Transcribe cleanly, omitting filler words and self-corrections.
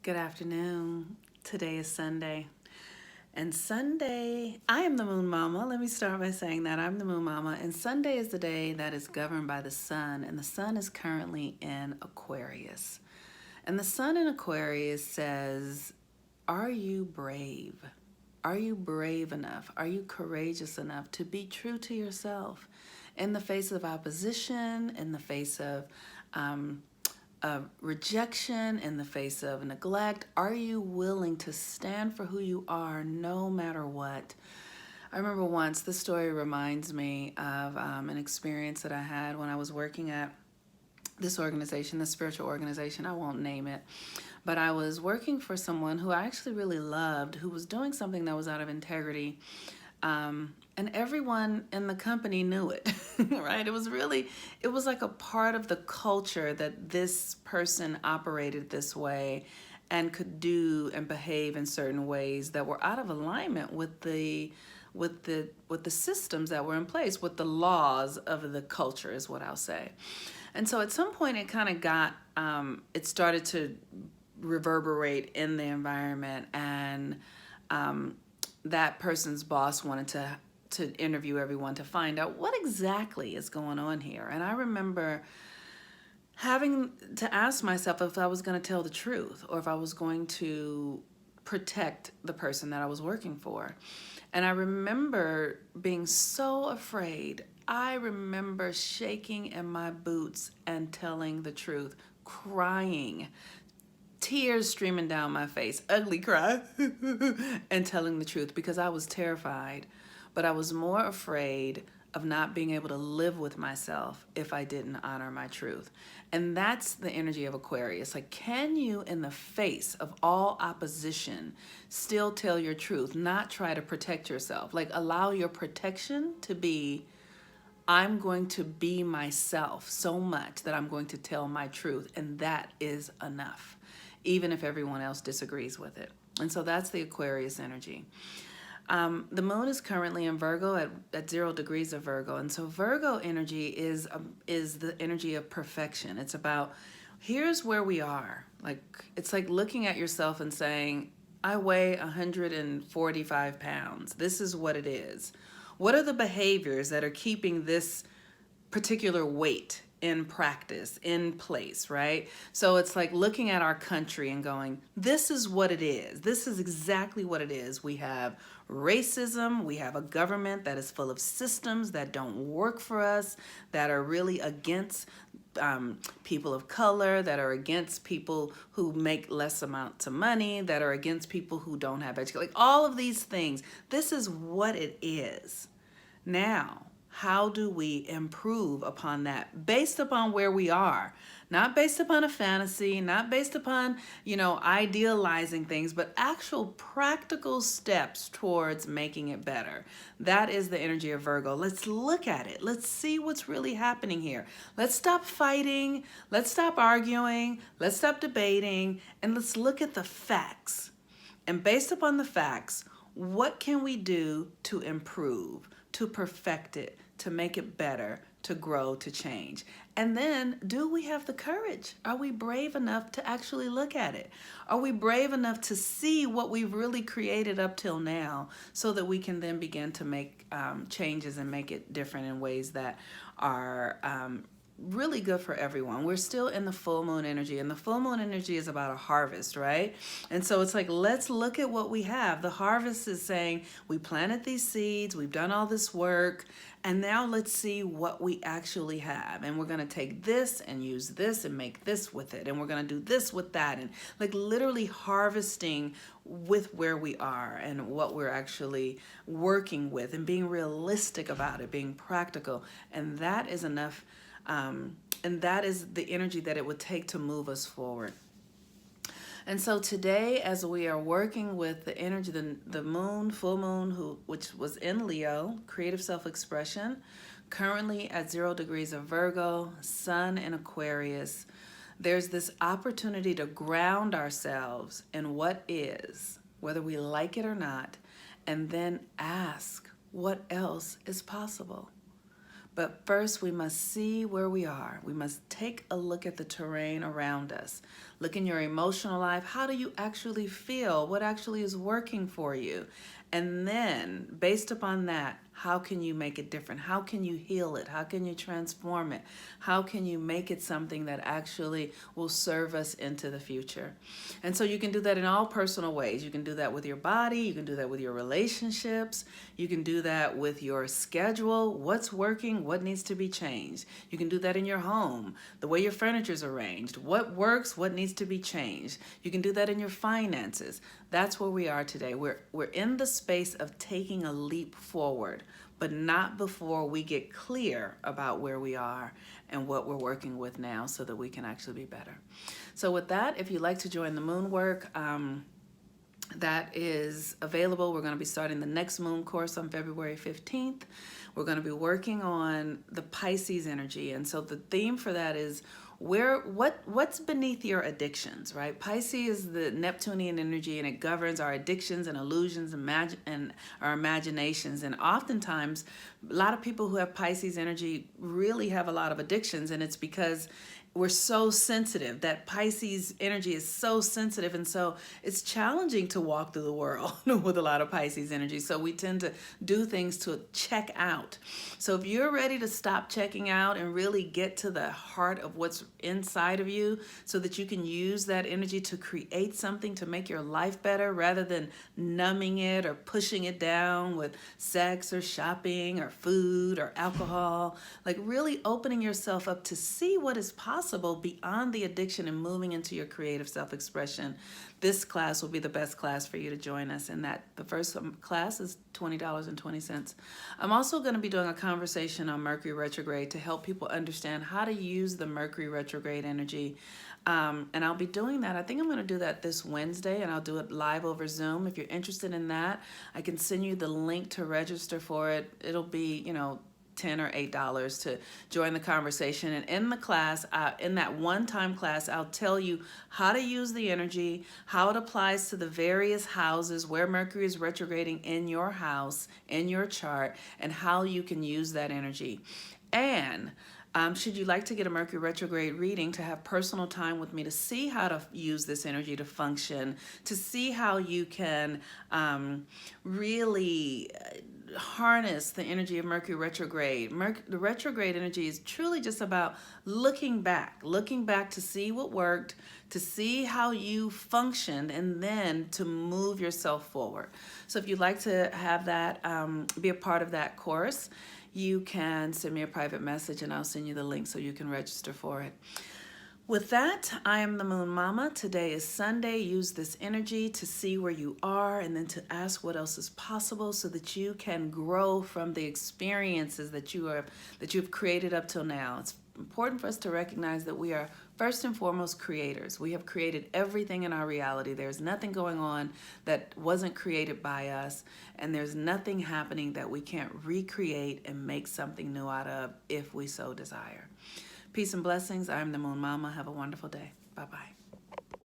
Good afternoon. Today is Sunday. And Sunday, I am the Moon Mama. Let me start by saying that I'm the Moon Mama. And Sunday is the day that is governed by the sun. And the sun is currently in Aquarius. And the sun in Aquarius says, are you brave? Are you brave enough? Are you courageous enough to be true to yourself in the face of opposition, in the face of rejection, in the face of neglect? Are you willing to stand for who you are no matter what? I remember once, this story reminds me of an experience that I had when I was working at this organization, this spiritual organization. I won't name it, but I was working for someone who I actually really loved, who was doing something that was out of integrity. And everyone in the company knew it, right? It was like a part of the culture that this person operated this way and could do and behave in certain ways that were out of alignment with the systems that were in place, with the laws of the culture, is what I'll say. And so at some point it kind of it started to reverberate in the environment, and that person's boss wanted to interview everyone to find out what exactly is going on here. And I remember having to ask myself if I was going to tell the truth or if I was going to protect the person that I was working for. And I remember being so afraid. I remember shaking in my boots and telling the truth, crying, tears streaming down my face, ugly cry, and telling the truth because I was terrified. But I was more afraid of not being able to live with myself if I didn't honor my truth. And that's the energy of Aquarius. Like, can you, in the face of all opposition, still tell your truth, not try to protect yourself? Like, allow your protection to be, I'm going to be myself so much that I'm going to tell my truth, and that is enough, even if everyone else disagrees with it. And so that's the Aquarius energy. The moon is currently in Virgo at 0 degrees of Virgo. And so Virgo energy is the energy of perfection. It's about, here's where we are. Like, it's like looking at yourself and saying, I weigh 145 pounds. This is what it is. What are the behaviors that are keeping this particular weight in practice, in place, right? So it's like looking at our country and going, this is what it is. This is exactly what it is. We have racism. We have a government that is full of systems that don't work for us, that are really against people of color, that are against people who make less amounts of money, that are against people who don't have education. Like, all of these things, this is what it is. Now, how do we improve upon that based upon where we are? Not based upon a fantasy, not based upon, idealizing things, but actual practical steps towards making it better. That is the energy of Virgo. Let's look at it. Let's see what's really happening here. Let's stop fighting. Let's stop arguing. Let's stop debating. And let's look at the facts. And based upon the facts, what can we do to improve, to perfect it, to make it better, to grow, to change? And then, do we have the courage? Are we brave enough to actually look at it? Are we brave enough to see what we've really created up till now so that we can then begin to make changes and make it different in ways that are really good for everyone? We're still in the full moon energy, and the full moon energy is about a harvest, right? And so it's like, let's look at what we have. The harvest is saying, we planted these seeds, we've done all this work, and now let's see what we actually have. And we're going to take this and use this and make this with it, and we're going to do this with that, and like literally harvesting with where we are and what we're actually working with, and being realistic about it, being practical. And that is enough. And that is the energy that it would take to move us forward. And so today, as we are working with the energy, the moon, full moon, which was in Leo, creative self-expression, currently at 0 degrees of Virgo, sun in Aquarius, there's this opportunity to ground ourselves in what is, whether we like it or not, and then ask what else is possible. But first, we must see where we are. We must take a look at the terrain around us. Look in your emotional life. How do you actually feel? What actually is working for you? And then, based upon that, how can you make it different? How can you heal it? How can you transform it? How can you make it something that actually will serve us into the future? And so you can do that in all personal ways. You can do that with your body. You can do that with your relationships. You can do that with your schedule. What's working? What needs to be changed? You can do that in your home, the way your furniture is arranged. What works? What needs to be changed? You can do that in your finances. That's where we are today. We're in the space of taking a leap forward, but not before we get clear about where we are and what we're working with now so that we can actually be better. So with that, if you'd like to join the moon work, that is available. We're going to be starting the next moon course on February 15th. We're going to be working on the Pisces energy. And so the theme for that is what's beneath your addictions, right? Pisces is the Neptunian energy, and it governs our addictions and illusions and our imaginations. And oftentimes, a lot of people who have Pisces energy really have a lot of addictions, and it's because we're so sensitive. That Pisces energy is so sensitive, and so it's challenging to walk through the world with a lot of Pisces energy. So we tend to do things to check out. So if you're ready to stop checking out and really get to the heart of what's inside of you so that you can use that energy to create something to make your life better rather than numbing it or pushing it down with sex or shopping or food or alcohol, like really opening yourself up to see what is possible beyond the addiction and moving into your creative self-expression, this class will be the best class for you to join us in that. The first class is $20.20. I'm also going to be doing a conversation on Mercury retrograde to help people understand how to use the Mercury retrograde energy. And I'll be doing that. I think I'm going to do that this Wednesday, and I'll do it live over Zoom. If you're interested in that, I can send you the link to register for it. It'll be, $10 or $8 to join the conversation. And in the class, in that one-time class, I'll tell you how to use the energy, how it applies to the various houses where Mercury is retrograding in your house, in your chart, and how you can use that energy. And should you like to get a Mercury retrograde reading to have personal time with me to see how to use this energy to function, to see how you can really harness the energy of Mercury retrograde. The retrograde energy is truly just about looking back to see what worked, to see how you functioned, and then to move yourself forward. So if you'd like to have that, be a part of that course, you can send me a private message and I'll send you the link so you can register for it. With that, I am the Moon Mama. Today is Sunday. Use this energy to see where you are and then to ask what else is possible so that you can grow from the experiences that you've created up till now. It's important for us to recognize that we are first and foremost creators. We have created everything in our reality. There's nothing going on that wasn't created by us, and there's nothing happening that we can't recreate and make something new out of if we so desire. Peace and blessings. I'm the Moon Mama. Have a wonderful day. Bye-bye.